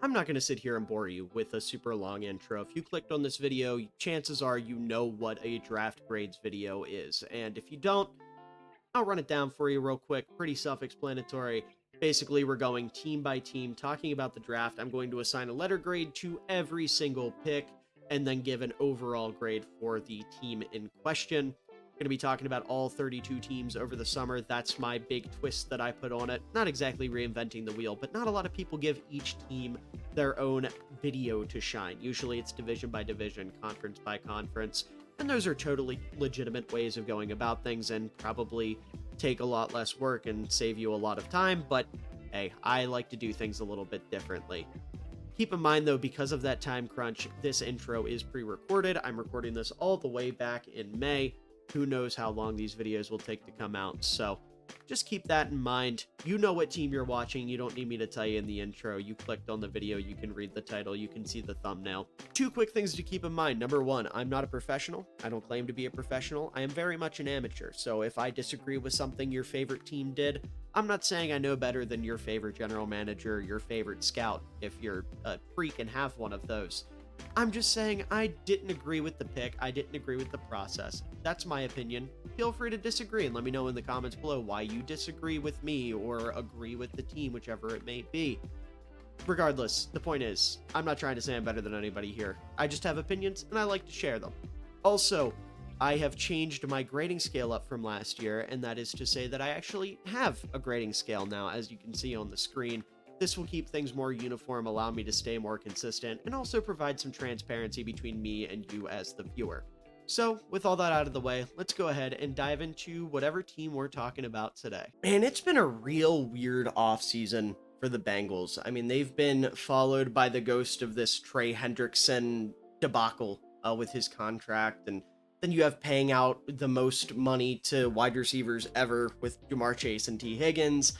I'm not going to sit here and bore you with a super long intro. If you clicked on this video, chances are you know what a draft grades video is. And if you don't, I'll run it down for you real quick. Pretty self-explanatory. Basically, we're going team by team, talking about the draft. I'm going to assign a letter grade to every single pick and then give an overall grade for the team in question. Going to be talking about all 32 teams over the summer. That's my big twist that I put on it. Not exactly reinventing the wheel, but not a lot of people give each team their own video to shine. Usually it's division by division, conference by conference, and those are totally legitimate ways of going about things and probably take a lot less work and save you a lot of time, but hey, I like to do things a little bit differently. Keep in mind, though, because of that time crunch, this intro is pre-recorded. I'm recording this all the way back in May. Who knows how long these videos will take to come out, so just keep that in mind. You know what team you're watching. You don't need me to tell you in the intro. You clicked on the video, you can read the title, you can see the thumbnail. Two quick things to keep in mind. Number one, I'm not a professional. I don't claim to be a professional. I am very much an amateur, so if I disagree with something your favorite team did, I'm not saying I know better than your favorite general manager, your favorite scout, if you're a freak and have one of those. I'm just saying I didn't agree with the pick. I didn't agree with the process. That's my opinion. Feel free to disagree and let me know in the comments below why you disagree with me or agree with the team, whichever it may be. Regardless, the point is, I'm not trying to say I'm better than anybody here. I just have opinions and I like to share them. Also, I have changed my grading scale up from last year, and that is to say that I actually have a grading scale now, as you can see on the screen. This will keep things more uniform, allow me to stay more consistent, and also provide some transparency between me and you as the viewer. So, with all that out of the way, let's go ahead and dive into whatever team we're talking about today. Man, it's been a real weird offseason for the Bengals. I mean, they've been followed by the ghost of this Trey Hendrickson debacle with his contract, and then you have paying out the most money to wide receivers ever with Jamar Chase and T. Higgins.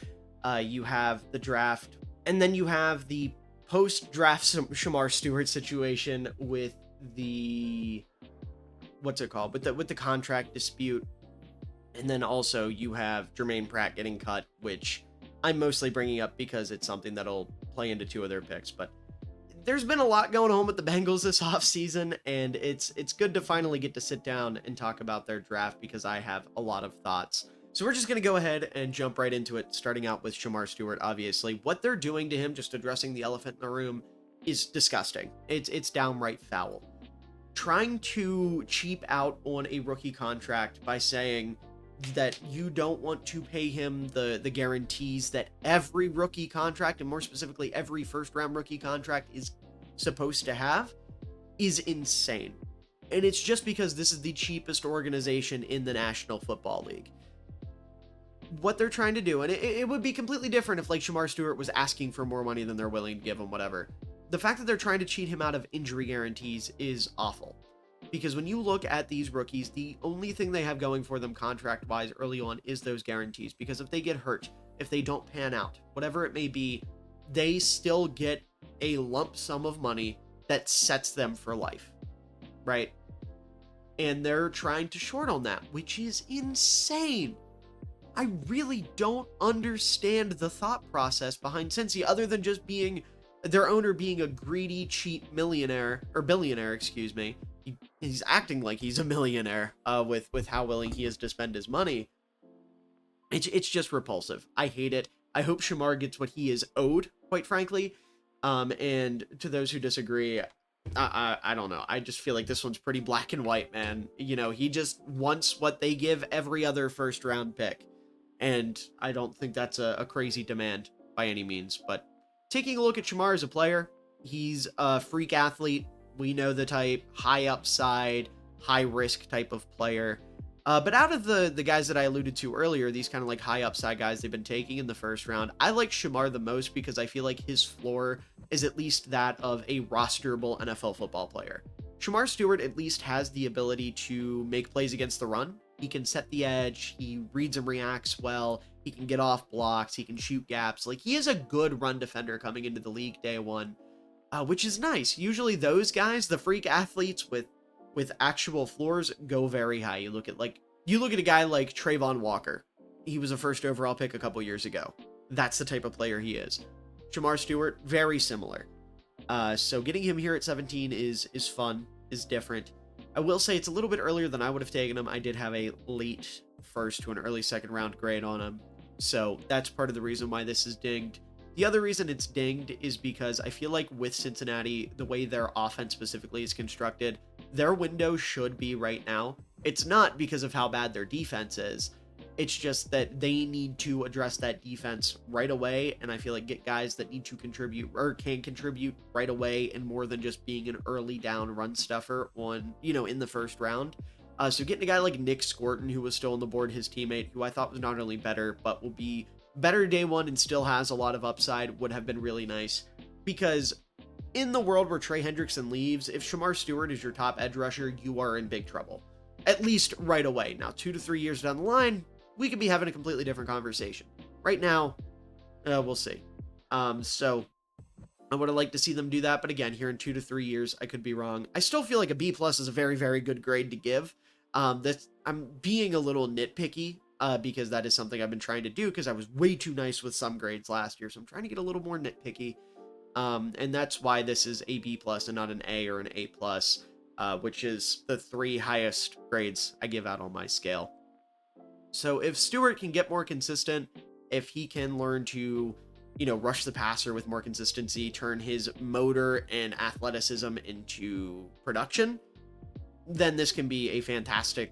You have the draft. And then you have the post-draft Shamar Stewart situation with the, what's it called? With the contract dispute. And then also you have Jermaine Pratt getting cut, which I'm mostly bringing up because it's something that'll play into two of their picks. But there's been a lot going on with the Bengals this offseason, and it's good to finally get to sit down and talk about their draft because I have a lot of thoughts. So we're just going to go ahead and jump right into it, starting out with Shamar Stewart, obviously. What they're doing to him, just addressing the elephant in the room, is disgusting. It's downright foul. Trying to cheap out on a rookie contract by saying that you don't want to pay him the guarantees that every rookie contract, and more specifically every first-round rookie contract, is supposed to have, is insane. And it's just because this is the cheapest organization in the National Football League. What they're trying to do, and it would be completely different if like Shamar Stewart was asking for more money than they're willing to give him, whatever. The fact that they're trying to cheat him out of injury guarantees is awful. Because when you look at these rookies, the only thing they have going for them contract-wise early on is those guarantees. Because if they get hurt, if they don't pan out, whatever it may be, they still get a lump sum of money that sets them for life, right? And they're trying to short on that, which is insane. I really don't understand the thought process behind Cincy, other than just being their owner being a greedy, cheap millionaire, or billionaire, excuse me. He's acting like he's a millionaire with how willing he is to spend his money. It's just repulsive. I hate it. I hope Shamar gets what he is owed, quite frankly. And to those who disagree, I don't know. I just feel like this one's pretty black and white, man. You know, he just wants what they give every other first round pick. And I don't think that's a crazy demand by any means. But taking a look at Shamar as a player, he's a freak athlete. We know the type, high upside, high risk type of player. But out of the guys that I alluded to earlier, these kind of like high upside guys they've been taking in the first round, I like Shamar the most because I feel like his floor is at least that of a rosterable NFL football player. Shamar Stewart at least has the ability to make plays against the run. He can set the edge, he reads and reacts well, he can get off blocks, he can shoot gaps. Like, he is a good run defender coming into the league day one, which is nice. Usually those guys, the freak athletes with actual floors, go very high. You look at a guy like Trayvon Walker. He was a first overall pick a couple years ago. That's the type of player he is. Shamar Stewart, very similar. So getting him here at 17 is fun, is different. I will say it's a little bit earlier than I would have taken him. I did have a late first to an early second round grade on him. So that's part of the reason why this is dinged. The other reason it's dinged is because I feel like with Cincinnati, the way their offense specifically is constructed, their window should be right now. It's not because of how bad their defense is. It's just that they need to address that defense right away, and I feel like get guys that need to contribute or can contribute right away and more than just being an early down run stuffer on, in the first round. So getting a guy like Nick Scorton, who was still on the board, his teammate, who I thought was not only better, but will be better day one and still has a lot of upside, would have been really nice. Because in the world where Trey Hendrickson leaves, if Shamar Stewart is your top edge rusher, you are in big trouble. At least right away. Now, 2 to 3 years down the line, we could be having a completely different conversation. Right now, we'll see. So I would have liked to see them do that, but again, here in 2 to 3 years, I could be wrong. I still feel like a B+ is a very, very good grade to give. I'm being a little nitpicky because that is something I've been trying to do because I was way too nice with some grades last year, so I'm trying to get a little more nitpicky. And that's why this is a B+ and not an A or an A+, which is the 3 highest grades I give out on my scale. So if Stewart can get more consistent, if he can learn to, rush the passer with more consistency, turn his motor and athleticism into production, then this can be a fantastic,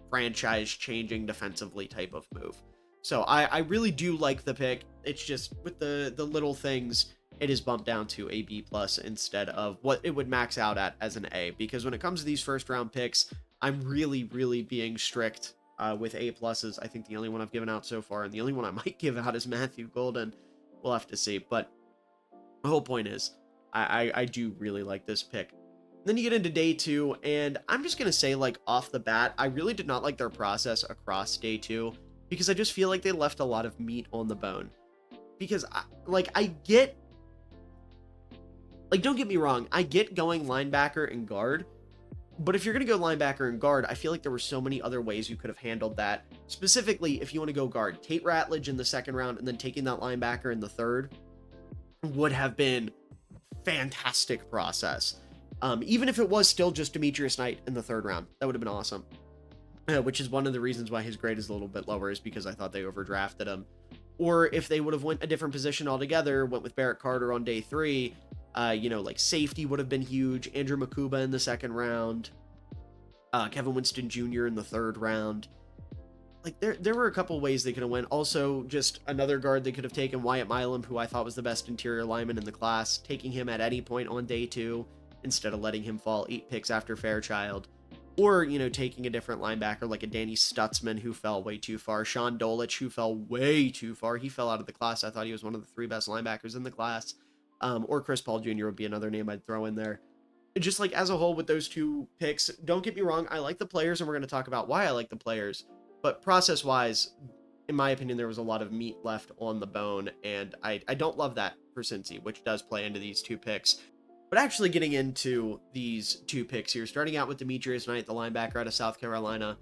franchise-changing defensively type of move. So I really do like the pick. It's just with the little things, it is bumped down to a B+ instead of what it would max out at as an A. Because when it comes to these first-round picks, I'm really, really being strict with A+. I think the only one I've given out so far, and the only one I might give out is Matthew Golden. We'll have to see. But the whole point is, I do really like this pick. Then you get into day 2, and I'm just going to say, off the bat, I really did not like their process across day 2, because I just feel like they left a lot of meat on the bone. Because, I get, don't get me wrong, I get going linebacker and guard, but if you're going to go linebacker and guard, I feel like there were so many other ways you could have handled that. Specifically, if you want to go guard, Tate Ratledge in the second round and then taking that linebacker in the third would have been fantastic process. Even if it was still just Demetrius Knight in the third round, that would have been awesome. Which is one of the reasons why his grade is a little bit lower, is because I thought they overdrafted him. Or if they would have went a different position altogether, went with Barrett Carter on day 3, safety would have been huge. Andrew Makuba in the second round. Kevin Winston Jr. in the third round. There were a couple ways they could have went. Also, just another guard they could have taken, Wyatt Milam, who I thought was the best interior lineman in the class, taking him at any point on day 2 instead of letting him fall 8 picks after Fairchild. Or, taking a different linebacker like a Danny Stutzman, who fell way too far. Sean Dolich, who fell way too far. He fell out of the class. I thought he was one of the 3 best linebackers in the class. Or Chris Paul Jr. would be another name I'd throw in there. Just as a whole with those 2 picks, don't get me wrong, I like the players, and we're going to talk about why I like the players. But process-wise, in my opinion, there was a lot of meat left on the bone, and I don't love that for Cincy, which does play into these 2 picks. But actually getting into these 2 picks here, starting out with Demetrius Knight, the linebacker out of South Carolina,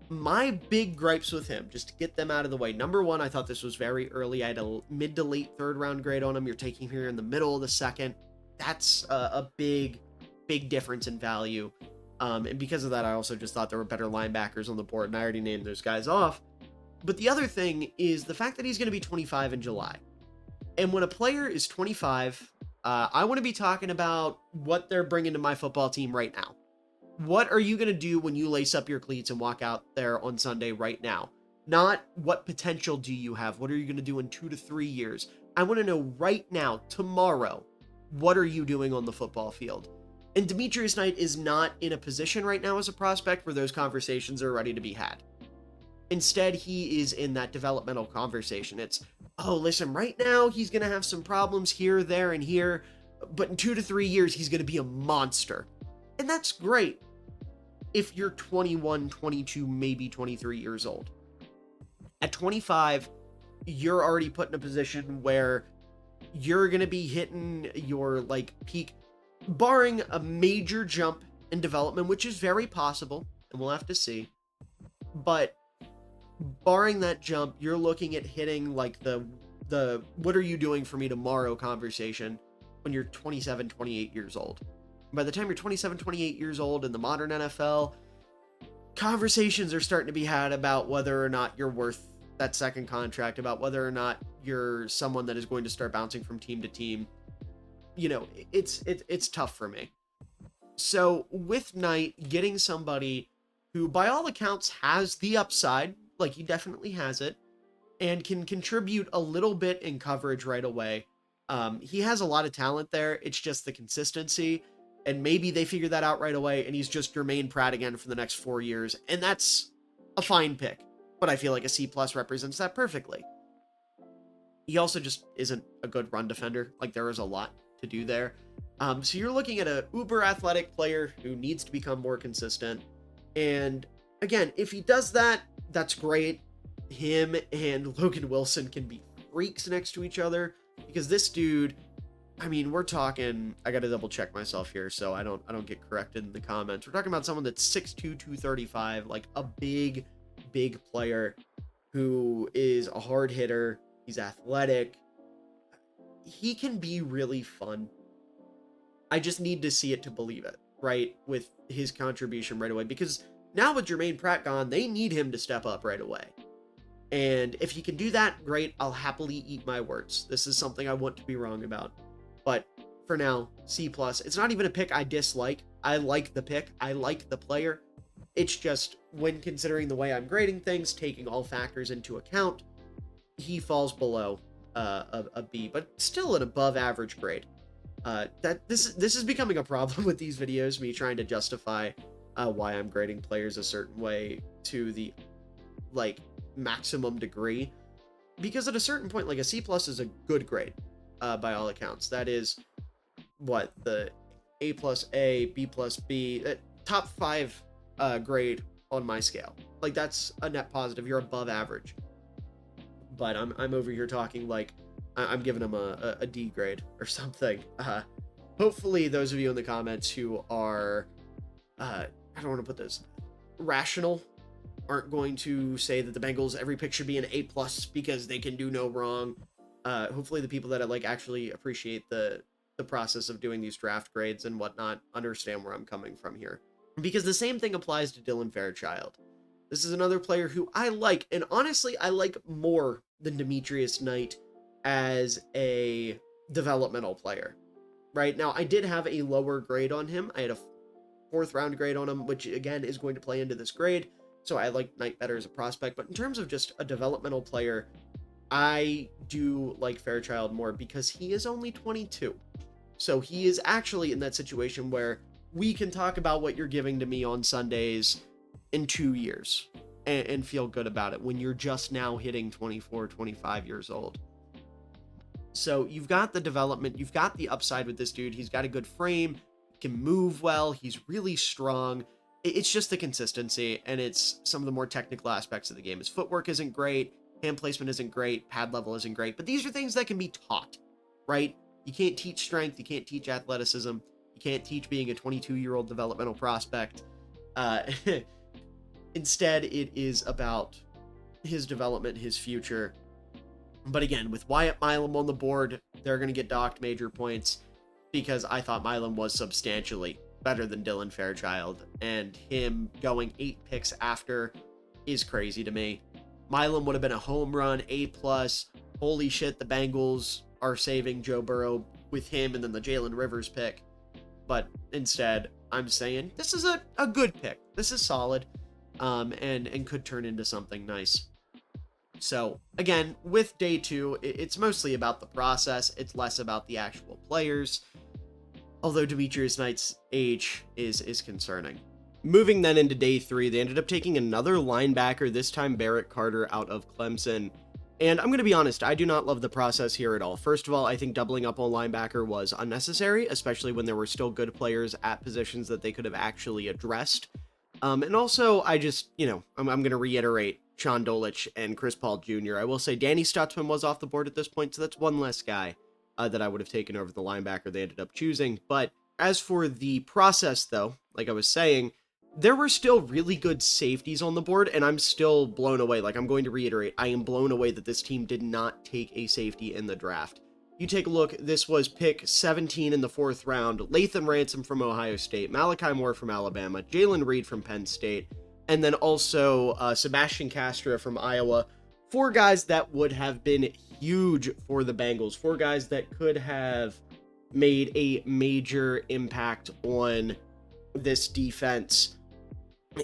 my big gripes with him, just to get them out of the way. Number 1, I thought this was very early. I had a mid to late 3rd round grade on him. You're taking him here in the middle of the 2nd. That's a big difference in value. And because of that, I also just thought there were better linebackers on the board, and I already named those guys off. But the other thing is the fact that he's going to be 25 in July. And when a player is 25, I want to be talking about what they're bringing to my football team right now. What are you going to do when you lace up your cleats and walk out there on Sunday right now? Not what potential do you have? What are you going to do in 2 to 3 years? I want to know right now, tomorrow, what are you doing on the football field? And Demetrius Knight is not in a position right now as a prospect where those conversations are ready to be had. Instead, he is in that developmental conversation. It's, oh, listen, right now he's going to have some problems here, there, and here, but in 2 to 3 years, he's going to be a monster. And that's great if you're 21, 22, maybe 23 years old. At 25, you're already put in a position where you're going to be hitting your peak, barring a major jump in development, which is very possible, and we'll have to see. But barring that jump, you're looking at hitting the what are you doing for me tomorrow conversation when you're 27, 28 years old. By the time you're 27, 28 years old in the modern NFL, conversations are starting to be had about whether or not you're worth that second contract, about whether or not you're someone that is going to start bouncing from team to team. It's tough for me. So with Knight, getting somebody who by all accounts has the upside, like he definitely has it, and can contribute a little bit in coverage right away. He has a lot of talent there. It's just the consistency, and maybe they figure that out right away, and he's just Jermaine Pratt again for the next 4 years, and that's a fine pick. But I feel like a C+ represents that perfectly. He also just isn't a good run defender. Like, there is a lot to do there. So you're looking at a uber athletic player who needs to become more consistent. And again, if he does that, that's great. Him and Logan Wilson can be freaks next to each other, because this dude, I mean, we're talking, I got to double check myself here so I don't get corrected in the comments. We're talking about someone that's 6'2", 235, like a big player who is a hard hitter. He's athletic. He can be really fun. I just need to see it to believe it, right? With his contribution right away, because now with Jermaine Pratt gone, they need him to step up right away. And if he can do that, great. I'll happily eat my words. This is something I want to be wrong about. But for now, C+. It's not even a pick I dislike. I like the pick. I like the player. It's just, when considering the way I'm grading things, taking all factors into account, he falls below a B, but still an above average grade. This is becoming a problem with these videos, me trying to justify why I'm grading players a certain way to the maximum degree, because at a certain point, like, a C+ is a good grade by all accounts. That is what the A+A, B+B, top 5 grade on my scale. Like, that's a net positive. You're above average. But I'm over here talking like I'm giving him a D grade or something. Hopefully those of you in the comments who are I don't want to put this, rational, aren't going to say that the Bengals every pick should be an A+ because they can do no wrong. Hopefully the people that actually appreciate the process of doing these draft grades and whatnot understand where I'm coming from here. Because the same thing applies to Dylan Fairchild. This is another player who I like, and honestly, I like more than Demetrius Knight as a developmental player. Right now, I did have a lower grade on him. I had a 4th round grade on him, which again is going to play into this grade. So I like Knight better as a prospect. But in terms of just a developmental player, I do like Fairchild more because he is only 22. So he is actually in that situation where we can talk about what you're giving to me on Sundays in 2 years and feel good about it when you're just now hitting 24, 25 years old. So you've got the development, you've got the upside with this dude. He's got a good frame, can move well, he's really strong. It's just the consistency, and it's some of the more technical aspects of the game. His footwork isn't great, hand placement isn't great, pad level isn't great, but these are things that can be taught, right? You can't teach strength, you can't teach athleticism, you can't teach being a 22-year-old developmental prospect. Instead, it is about his development, his future. But again, with Wyatt Milam on the board, they're going to get docked major points because I thought Milam was substantially better than Dylan Fairchild, and him going 8 picks after is crazy to me. Milam would have been a home run, A+. Holy shit, the Bengals are saving Joe Burrow with him and then the Jalen Rivers pick. But instead, I'm saying this is a good pick. This is solid, and could turn into something nice. So again, with day 2, it's mostly about the process. It's less about the actual players. Although Demetrius Knight's age is concerning. Moving then into day 3, they ended up taking another linebacker, this time Barrett Carter out of Clemson. And I'm going to be honest, I do not love the process here at all. First of all, I think doubling up on linebacker was unnecessary, especially when there were still good players at positions that they could have actually addressed. And also, I just, I'm going to reiterate Sean Dolich and Chris Paul Jr. I will say Danny Stutzman was off the board at this point, so that's one less guy that I would have taken over the linebacker they ended up choosing. But as for the process, though, like I was saying, there were still really good safeties on the board, and I'm still blown away. Like, I'm going to reiterate, I am blown away that this team did not take a safety in the draft. You take a look, this was pick 17 in the 4th round, Lathan Ransom from Ohio State, Malachi Moore from Alabama, Jalen Reed from Penn State, and then also Sebastian Castro from Iowa. 4 guys that would have been huge for the Bengals, 4 guys that could have made a major impact on this defense.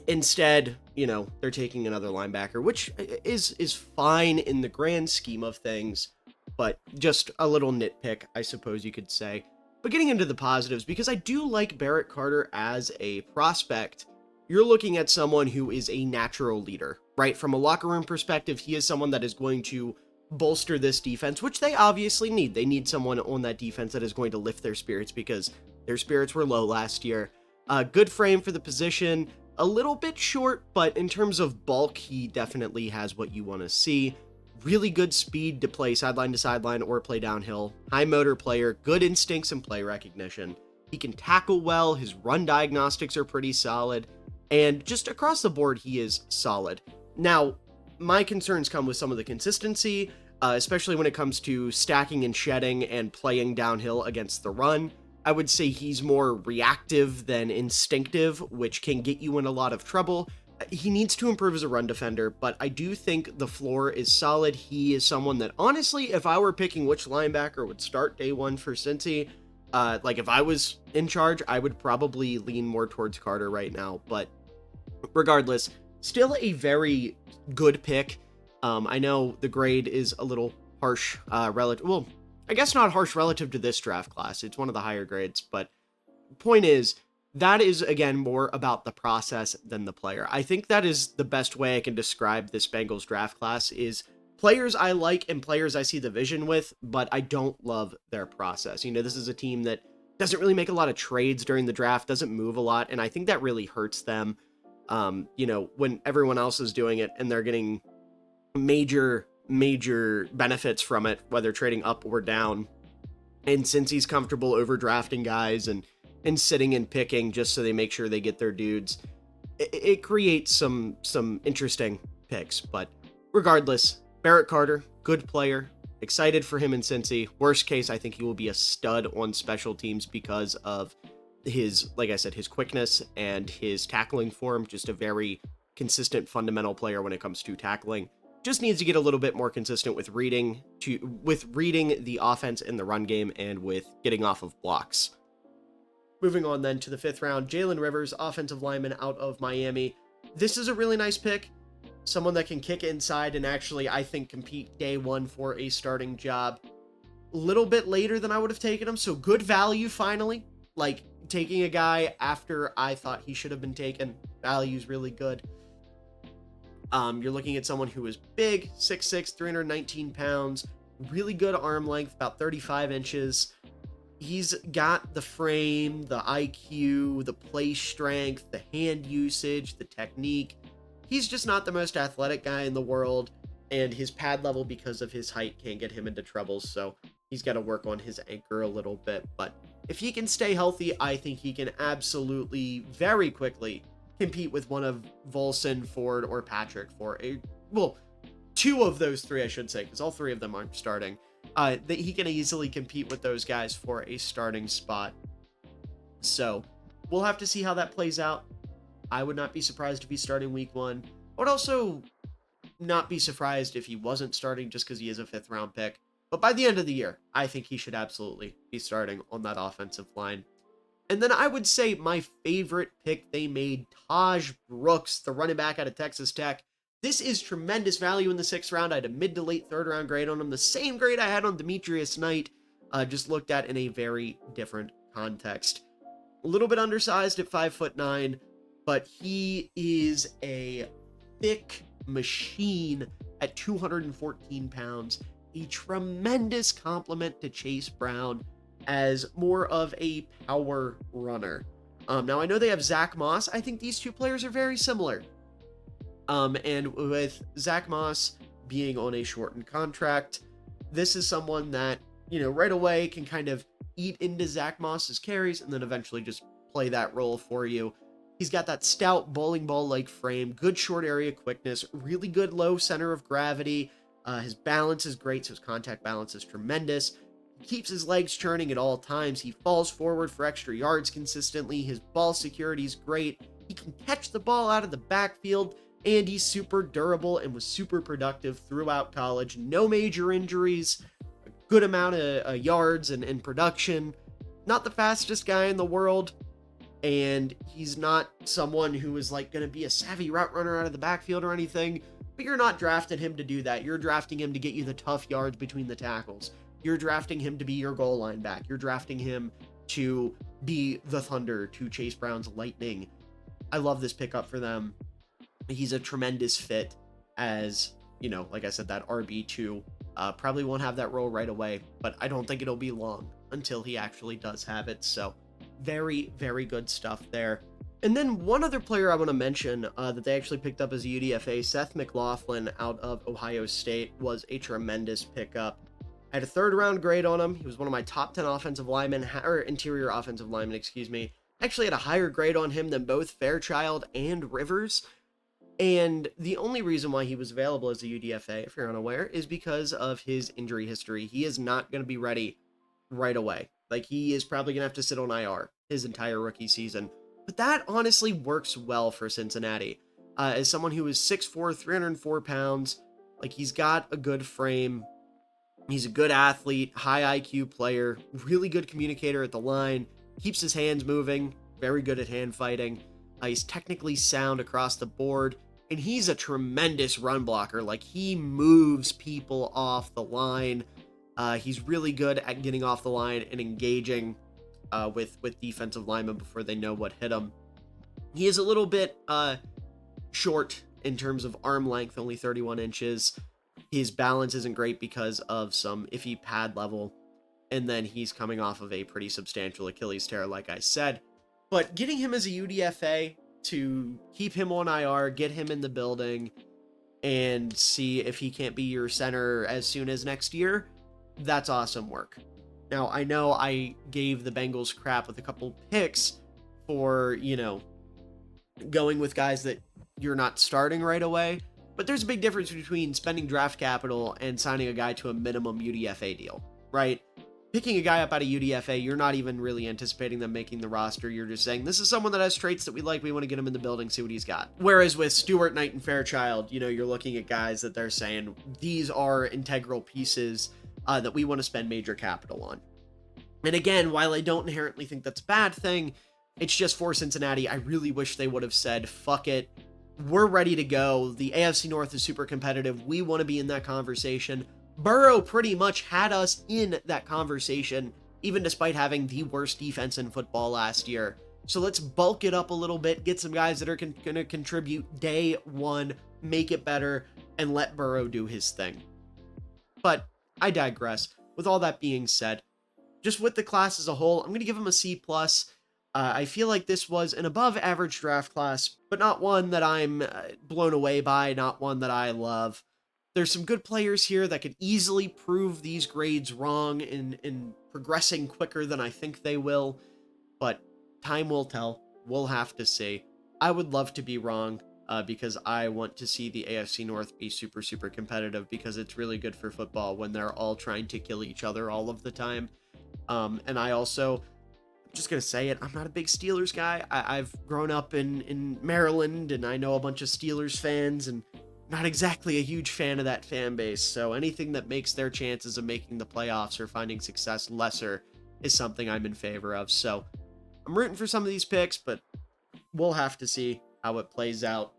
Instead, they're taking another linebacker, which is fine in the grand scheme of things, but just a little nitpick, I suppose you could say. But getting into the positives, because I do like Barrett Carter as a prospect, you're looking at someone who is a natural leader, right? From a locker room perspective, he is someone that is going to bolster this defense, which they obviously need. They need someone on that defense that is going to lift their spirits because their spirits were low last year. Good frame for the position, a little bit short, but in terms of bulk, he definitely has what you want to see. Really good speed to play sideline to sideline or play downhill. High motor player, good instincts and play recognition. He can tackle well. His run diagnostics are pretty solid. And just across the board, he is solid. Now, my concerns come with some of the consistency, especially when it comes to stacking and shedding and playing downhill against the run. I would say he's more reactive than instinctive, which can get you in a lot of trouble. He needs to improve as a run defender, but I do think the floor is solid. He is someone that, honestly, if I were picking which linebacker would start day one for Cincy, if I was in charge, I would probably lean more towards Carter right now. But regardless, still a very good pick. I know the grade is a little harsh, well, I guess not harsh relative to this draft class. It's one of the higher grades, but point is, that is, again, more about the process than the player. I think that is the best way I can describe this Bengals draft class is players I like and players I see the vision with, but I don't love their process. This is a team that doesn't really make a lot of trades during the draft, doesn't move a lot, and I think that really hurts them, when everyone else is doing it and they're getting major benefits from it, whether trading up or down. And since he's comfortable overdrafting guys and sitting and picking just so they make sure they get their dudes, it creates some interesting picks. But regardless, Barrett Carter, good player, excited for him in Cincy. Worst case, I think he will be a stud on special teams because of his, like I said, his quickness and his tackling form. Just a very consistent fundamental player when it comes to tackling. Just needs to get a little bit more consistent with reading the offense in the run game and with getting off of blocks. Moving on then to the 5th round, Jalen Rivers, offensive lineman out of Miami. This is a really nice pick. Someone that can kick inside and actually, I think, compete day one for a starting job. A little bit later than I would have taken him, so good value finally. Like, taking a guy after I thought he should have been taken. Value's really good. You're looking at someone who is big, 6'6", 319 pounds, really good arm length, about 35 inches. He's got the frame, the IQ, the play strength, the hand usage, the technique. He's just not the most athletic guy in the world, and his pad level, because of his height, can get him into trouble, so he's got to work on his anchor a little bit. But if he can stay healthy, I think he can absolutely, very quickly, compete with one of Volson, Ford, or Patrick for two of those three, I should say, because all three of them aren't starting. That he can easily compete with those guys for a starting spot. So we'll have to see how that plays out. I would not be surprised if he's starting week 1. I would also not be surprised if he wasn't starting just because he is a 5th round pick. But by the end of the year, I think he should absolutely be starting on that offensive line. And then I would say my favorite pick they made, Taj Brooks, the running back out of Texas Tech. This is tremendous value in the 6th round. I had a mid to late 3rd round grade on him. The same grade I had on Demetrius Knight, just looked at in a very different context. A little bit undersized at 5'9", but he is a thick machine at 214 pounds. A tremendous compliment to Chase Brown as more of a power runner. Now, I know they have Zach Moss. I think these two players are very similar. And with Zach Moss being on a shortened contract, this is someone that, right away can kind of eat into Zach Moss's carries and then eventually just play that role for you. He's got that stout bowling ball-like frame, good short area quickness, really good low center of gravity. His balance is great, so his contact balance is tremendous. He keeps his legs churning at all times. He falls forward for extra yards consistently. His ball security is great. He can catch the ball out of the backfield, and he's super durable and was super productive throughout college. No major injuries, a good amount of yards and production. Not the fastest guy in the world, and he's not someone who is like going to be a savvy route runner out of the backfield or anything, but you're not drafting him to do that. You're drafting him to get you the tough yards between the tackles. You're drafting him to be your goal line back. You're drafting him to be the Thunder to Chase Brown's Lightning. I love this pickup for them. He's a tremendous fit as, you know, like I said, that RB2. Probably won't have that role right away, but I don't think it'll be long until he actually does have it. So very, very good stuff there. And then one other player I want to mention that they actually picked up as a UDFA, Seth McLaughlin out of Ohio State, was a tremendous pickup. I had a 3rd round grade on him. He was one of my top 10 offensive linemen, or interior offensive linemen, excuse me. Actually had a higher grade on him than both Fairchild and Rivers. And the only reason why he was available as a UDFA, if you're unaware, is because of his injury history. He is not going to be ready right away. Like, he is probably going to have to sit on IR his entire rookie season. But that honestly works well for Cincinnati. As someone who is 6'4", 304 pounds, like, he's got a good frame. He's a good athlete, high IQ player, really good communicator at the line, keeps his hands moving, very good at hand fighting. He's technically sound across the board, and he's a tremendous run blocker. Like, he moves people off the line. He's really good at getting off the line and engaging with defensive linemen before they know what hit him. He is a little bit short in terms of arm length, only 31 inches. His balance isn't great because of some iffy pad level, and then he's coming off of a pretty substantial Achilles tear, like I said. But getting him as a UDFA to keep him on IR, get him in the building, and see if he can't be your center as soon as next year, that's awesome work. Now, I know I gave the Bengals crap with a couple picks for, you know, going with guys that you're not starting right away, but there's a big difference between spending draft capital and signing a guy to a minimum UDFA deal, right? Picking a guy up out of UDFA, you're not even really anticipating them making the roster. You're just saying, this is someone that has traits that we like. We want to get him in the building, see what he's got. Whereas with Stewart, Knight, and Fairchild, you know, you're looking at guys that they're saying, these are integral pieces that we want to spend major capital on. And again, while I don't inherently think that's a bad thing, it's just for Cincinnati, I really wish they would have said, fuck it. We're ready to go. The AFC North is super competitive. We want to be in that conversation. Burrow pretty much had us in that conversation, even despite having the worst defense in football last year. So let's bulk it up a little bit, get some guys that are going to contribute day one, make it better, and let Burrow do his thing. But I digress. With all that being said, just with the class as a whole, I'm going to give him a C+. I feel like this was an above average draft class, but not one that I'm blown away by, not one that I love. There's some good players here that could easily prove these grades wrong in progressing quicker than I think they will, but time will tell. We'll have to see. I would love to be wrong because I want to see the AFC North be super, super competitive because it's really good for football when they're all trying to kill each other all of the time. And I also... just gonna say it, I'm not a big Steelers guy. I've grown up in Maryland, and I know a bunch of Steelers fans, and not exactly a huge fan of that fan base. So anything that makes their chances of making the playoffs or finding success lesser is something I'm in favor of. So I'm rooting for some of these picks, but we'll have to see how it plays out.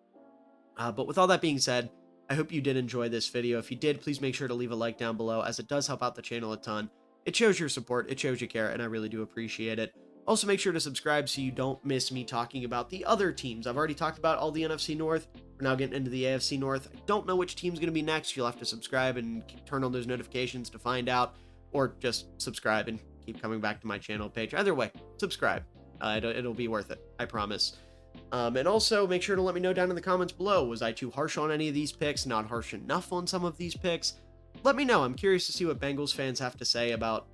But with all that being said, I hope you did enjoy this video. If you did, please make sure to leave a like down below, as it does help out the channel a ton. It shows your support, it shows you care, and I really do appreciate it. Also, make sure to subscribe so you don't miss me talking about the other teams. I've already talked about all the NFC North. We're now getting into the AFC North. I don't know which team's going to be next. You'll have to subscribe and turn on those notifications to find out, or just subscribe and keep coming back to my channel page. Either way, subscribe. It'll be worth it, I promise. And also, make sure to let me know down in the comments below. Was I too harsh on any of these picks? Not harsh enough on some of these picks? Let me know. I'm curious to see what Bengals fans have to say about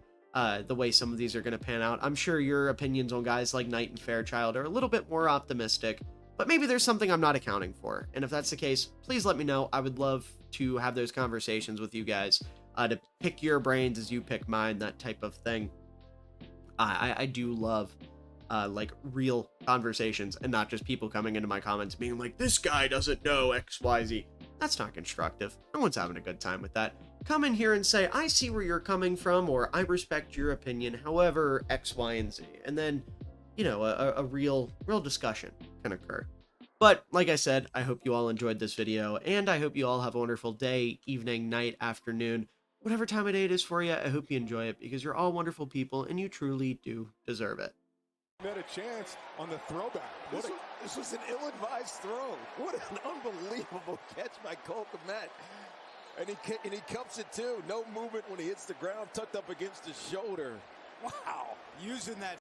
the way some of these are going to pan out. I'm sure your opinions on guys like Knight and Fairchild are a little bit more optimistic, but maybe there's something I'm not accounting for. And if that's the case, please let me know. I would love to have those conversations with you guys. to pick your brains as you pick mine, that type of thing. I do love like real conversations and not just people coming into my comments being like, this guy doesn't know XYZ. That's not constructive. No one's having a good time with that. Come in here and say, I see where you're coming from, or I respect your opinion, however, X, Y, and Z. And then, you know, a real discussion can occur. But like I said, I hope you all enjoyed this video, and I hope you all have a wonderful day, evening, night, afternoon, whatever time of day it is for you. I hope you enjoy it because you're all wonderful people and you truly do deserve it. Had a chance on the throwback. This was an ill-advised throw. What an unbelievable catch by Cole Kmet. And he cups it too. No movement when he hits the ground, tucked up against his shoulder. Wow. Using that